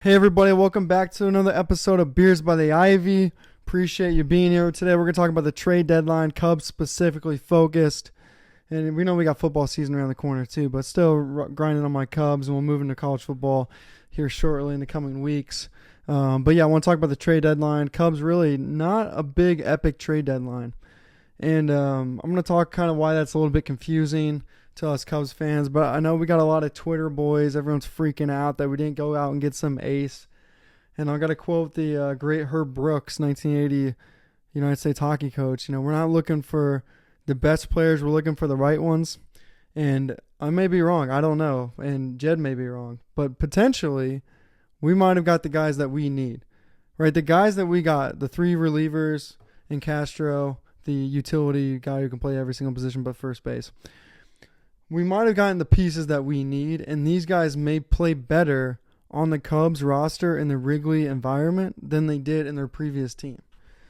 Hey everybody, welcome back to another episode of Beers by the Ivy. Appreciate you being here. Today we're going to talk about the trade deadline, Cubs specifically focused. And we know we got football season around the corner too, but still grinding on my Cubs, and we'll move into college football here shortly in the coming weeks. But yeah, I want to talk about the trade deadline. Cubs really not a big epic trade deadline. And I'm going to talk kind of why that's a little bit confusing to us Cubs fans, but I know we got a lot of Twitter boys. Everyone's freaking out that we didn't go out and get some ace. And I got to quote the great Herb Brooks, 1980 United States hockey coach. We're not looking for the best players. We're looking for the right ones. And I may be wrong. I don't know. And Jed may be wrong. But potentially, we might have got the guys that we need. Right? The guys that we got, the three relievers in Castro, the utility guy who can play every single position but first base. We might have gotten the pieces that we need, and these guys may play better on the Cubs roster in the Wrigley environment than they did in their previous team.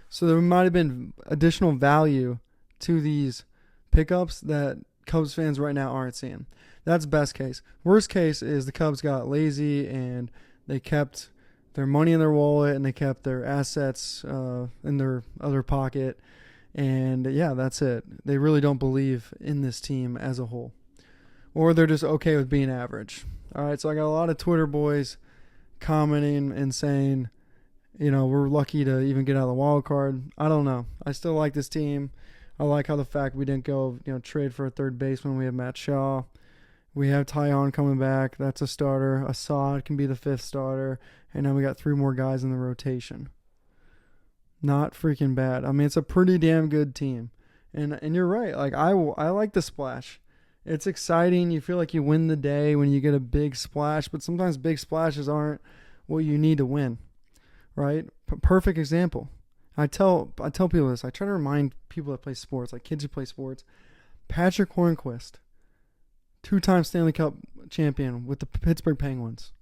So there might have been additional value to these pickups that Cubs fans right now aren't seeing. That's best case. Worst case is the Cubs got lazy and they kept their money in their wallet and they kept their assets in their other pocket. And yeah, that's it. They really don't believe in this team as a whole. Or they're just okay with being average. All right, so I got a lot of Twitter boys commenting and saying, we're lucky to even get out of the wild card. I don't know. I still like this team. I like how the fact we didn't go, trade for a third baseman. We have Matt Shaw. We have Taillon coming back. That's a starter. Assad can be the fifth starter. And now we got three more guys in the rotation. Not freaking bad. I mean, it's a pretty damn good team. And you're right. Like I like the splash. It's exciting. You feel like you win the day when you get a big splash, but sometimes big splashes aren't what you need to win, right? Perfect example. I tell people this. I try to remind people that play sports, like kids who play sports. Patrick Hornquist, 2-time Stanley Cup champion with the Pittsburgh Penguins.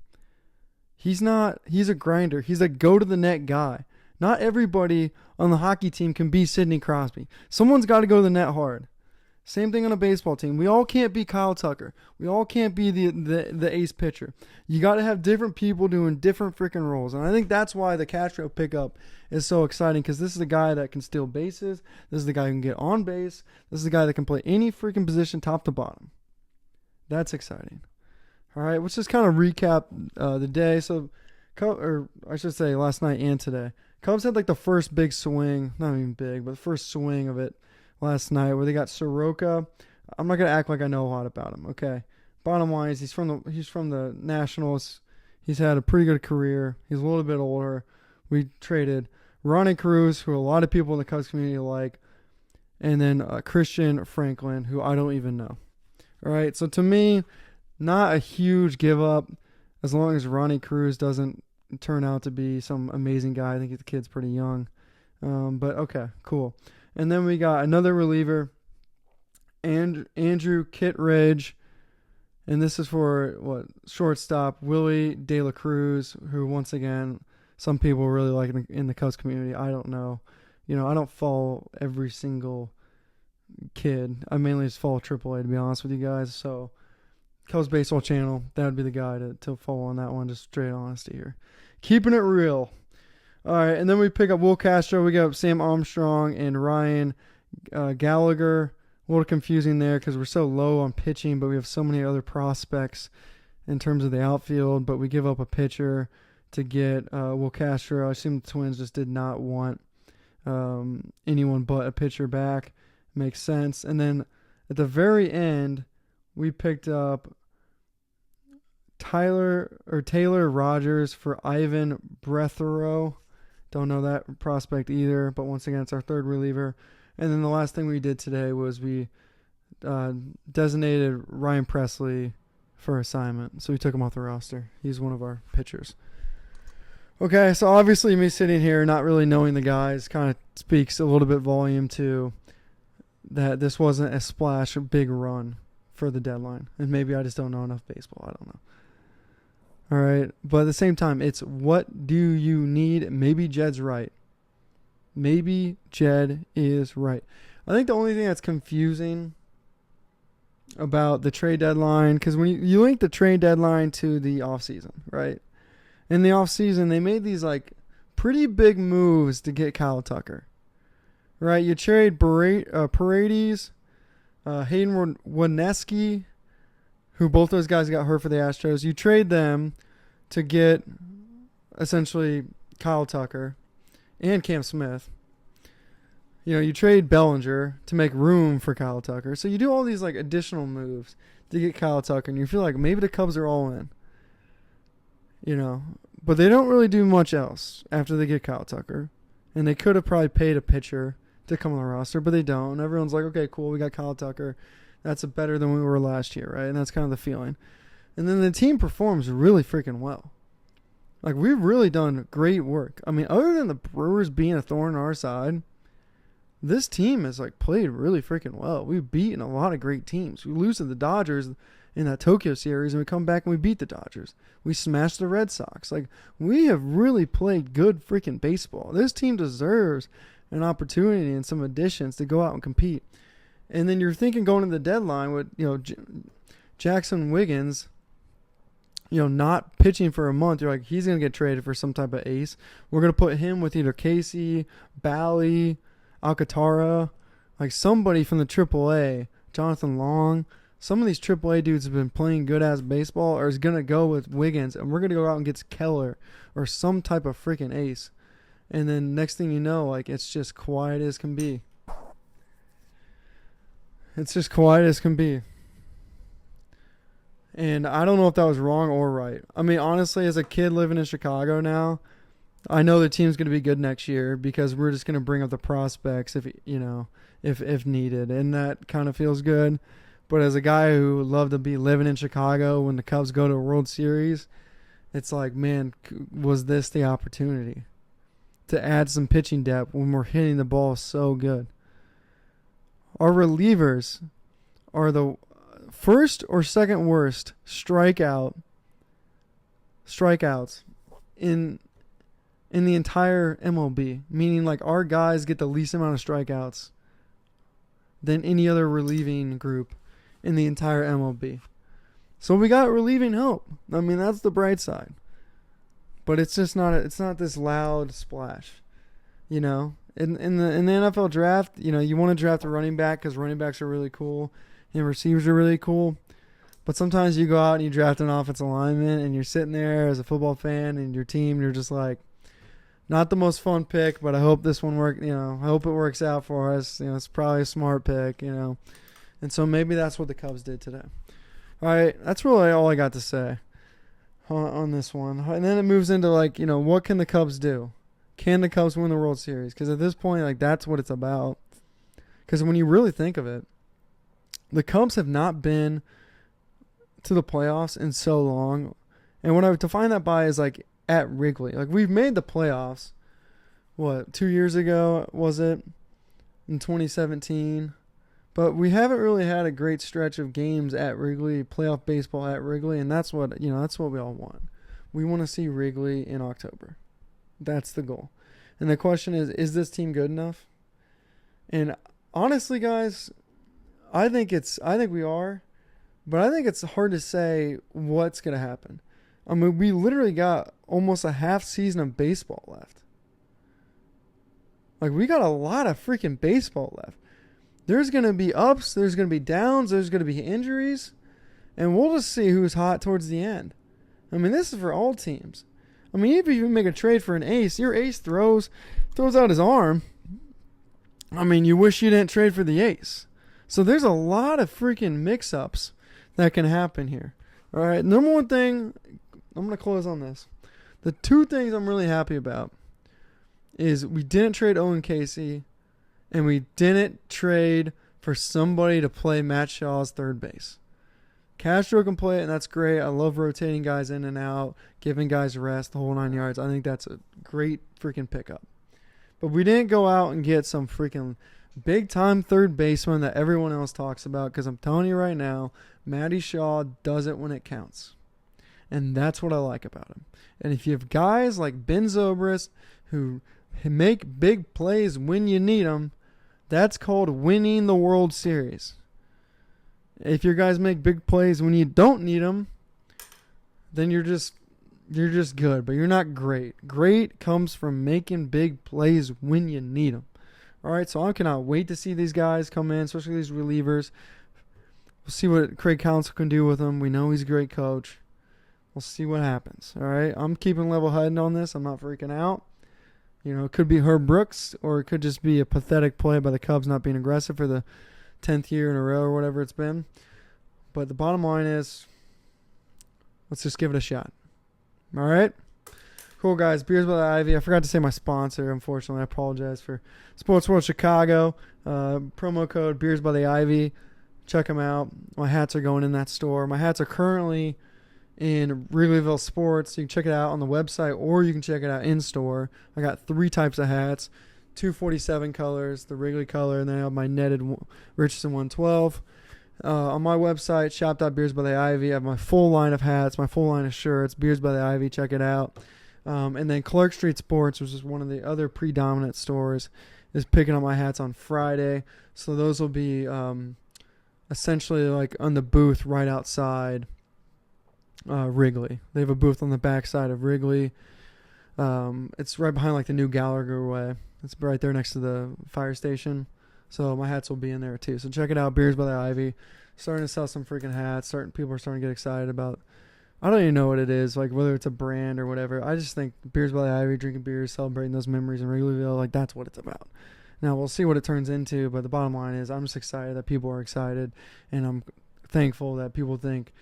He's a grinder. He's a go-to-the-net guy. Not everybody on the hockey team can be Sidney Crosby. Someone's got to go to the net hard. Same thing on a baseball team. We all can't be Kyle Tucker. We all can't be the ace pitcher. You got to have different people doing different freaking roles. And I think that's why the Castro pickup is so exciting, because this is a guy that can steal bases. This is the guy who can get on base. This is the guy that can play any freaking position top to bottom. That's exciting. All right, let's just kind of recap the day. So, or I should say last night and today. Cubs had like the first big swing, not even big, but the first swing of it last night where they got Soroka. I'm not going to act like I know a lot about him, okay? Bottom line is he's from the Nationals. He's had a pretty good career. He's a little bit older. We traded Ronnie Cruz, who a lot of people in the Cubs community like, and then Christian Franklin, who I don't even know. All right, so to me, not a huge give up as long as Ronnie Cruz doesn't turn out to be some amazing guy. I think the kid's pretty young. But okay, cool. And then we got another reliever, Andrew Kittredge, and this is for shortstop Willie De La Cruz, who once again some people really like in the Cubs community. I don't know, I don't follow every single kid. I mainly just follow AAA, to be honest with you guys. So Cubs baseball channel, that would be the guy to follow on that one. Just straight honesty here, keeping it real. All right, and then we pick up Will Castro. We got Sam Armstrong and Ryan Gallagher. A little confusing there because we're so low on pitching, but we have so many other prospects in terms of the outfield. But we give up a pitcher to get Will Castro. I assume the Twins just did not want anyone but a pitcher back. Makes sense. And then at the very end, we picked up Taylor Rogers for Ivan Brethero. Don't know that prospect either, but once again, it's our third reliever. And then the last thing we did today was we designated Ryan Presley for assignment. So we took him off the roster. He's one of our pitchers. Okay, so obviously me sitting here not really knowing the guys kind of speaks a little bit volume to that this wasn't a splash or big run for the deadline. And maybe I just don't know enough baseball. I don't know. All right, but at the same time, it's what do you need? Maybe Jed's right. Maybe Jed is right. I think the only thing that's confusing about the trade deadline, because when you link the trade deadline to the offseason, right? in the offseason, they made these like pretty big moves to get Kyle Tucker. Right? You trade Paredes, Hayden Wesneski, who both those guys got hurt for the Astros. You trade them to get essentially Kyle Tucker and Cam Smith. You trade Bellinger to make room for Kyle Tucker. So you do all these like additional moves to get Kyle Tucker, and you feel like maybe the Cubs are all in. But they don't really do much else after they get Kyle Tucker. And they could have probably paid a pitcher to come on the roster, but they don't. And everyone's like, okay, cool, we got Kyle Tucker. That's better than we were last year, right? And that's kind of the feeling. And then the team performs really freaking well. Like, we've really done great work. I mean, other than the Brewers being a thorn in our side, this team has like played really freaking well. We've beaten a lot of great teams. We lose to the Dodgers in that Tokyo series, and we come back and we beat the Dodgers. We smashed the Red Sox. Like, we have really played good freaking baseball. This team deserves an opportunity and some additions to go out and compete. And then you're thinking going to the deadline with, Jackson Wiggins, not pitching for a month. You're like, he's going to get traded for some type of ace. We're going to put him with either Casey, Bally, Alcantara, like somebody from the AAA, Jonathan Long. Some of these AAA dudes have been playing good-ass baseball, or is going to go with Wiggins, and we're going to go out and get Keller or some type of freaking ace. And then next thing you know, like, it's just quiet as can be. It's just quiet as can be. And I don't know if that was wrong or right. I mean, honestly, as a kid living in Chicago now, I know the team's going to be good next year because we're just going to bring up the prospects if needed. And that kind of feels good. But as a guy who loved to be living in Chicago when the Cubs go to a World Series, it's like, man, was this the opportunity to add some pitching depth when we're hitting the ball so good? Our relievers are the first or second worst strikeouts in the entire MLB, meaning like our guys get the least amount of strikeouts than any other relieving group in the entire MLB. So we got relieving help. I mean, that's the bright side. But it's just not it's not this loud splash. In the NFL draft, you want to draft a running back because running backs are really cool and receivers are really cool. But sometimes you go out and you draft an offensive lineman and you're sitting there as a football fan and your team, you're just like, not the most fun pick, but I hope this one I hope it works out for us. It's probably a smart pick, And so maybe that's what the Cubs did today. All right, that's really all I got to say on this one. And then it moves into what can the Cubs do? Can the Cubs win the World Series? Because at this point, that's what it's about. Because when you really think of it, the Cubs have not been to the playoffs in so long. And what I would define that by is at Wrigley. We've made the playoffs, 2 years ago, was it? In 2017. But we haven't really had a great stretch of games at Wrigley, playoff baseball at Wrigley, and that's what we all want. We want to see Wrigley in October. That's the goal. And the question is this team good enough? And honestly, guys, I think we are, but I think it's hard to say what's going to happen. I mean, we literally got almost a half season of baseball left. We got a lot of freaking baseball left. There's going to be ups, there's going to be downs, there's going to be injuries, and we'll just see who's hot towards the end. I mean, this is for all teams. I mean, even if you make a trade for an ace, your ace throws out his arm. I mean, you wish you didn't trade for the ace. So there's a lot of freaking mix-ups that can happen here. All right, number one thing, I'm going to close on this. The two things I'm really happy about is we didn't trade Owen Casey, and we didn't trade for somebody to play Matt Shaw's third base. Castro can play it, and that's great. I love rotating guys in and out, giving guys rest, the whole 9 yards. I think that's a great freaking pickup. But we didn't go out and get some freaking big-time third baseman that everyone else talks about, because I'm telling you right now, Matty Shaw does it when it counts. And that's what I like about him. And if you have guys like Ben Zobrist who make big plays when you need them, that's called winning the World Series. If your guys make big plays when you don't need them, then you're just You're just good, but you're not great. Great comes from making big plays when you need them. All right, so I cannot wait to see these guys come in, especially these relievers. We'll see what Craig Counsell can do with them. We know he's a great coach. We'll see what happens. All right, I'm keeping level-headed on this. I'm not freaking out. You know, it could be Herb Brooks, or it could just be a pathetic play by the Cubs not being aggressive for the 10th year in a row or whatever it's been. But the bottom line is, let's just give it a shot. All right? Cool, guys. Beers by the Ivy. I forgot to say my sponsor, unfortunately. I apologize for Sports World Chicago. Promo code Beers by the Ivy. Check them out. My hats are going in that store. My hats are currently in Wrigleyville Sports. You can check it out on the website, or you can check it out in store. I got 3 types of hats, 247 colors, the Wrigley color, and then I have my netted Richardson 112. On my website, shop.beersbytheivy, I have my full line of hats, my full line of shirts, Beers by the Ivy. Check it out. And then Clark Street Sports, which is one of the other predominant stores, is picking up my hats on Friday. So those will be essentially like on the booth right outside Wrigley. They have a booth on the backside of Wrigley. It's right behind like the new Gallagher Way. It's right there next to the fire station. So my hats will be in there too. So check it out, Beers by the Ivy. Starting to sell some freaking hats. People are starting to get excited about. I don't even know what it is, like whether it's a brand or whatever. I just think Beers by the Ivy, drinking beers, celebrating those memories in Wrigleyville, like that's what it's about. Now we'll see what it turns into, but the bottom line is I'm just excited that people are excited, and I'm thankful that people think,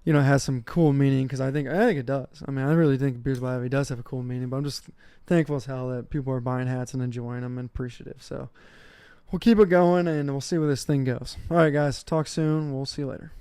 you know, it has some cool meaning, because I think it does. I mean, I really think Beers by the Ivy does have a cool meaning, but I'm just thankful as hell that people are buying hats and enjoying them and appreciative. So we'll keep it going, and we'll see where this thing goes. All right, guys. Talk soon. We'll see you later.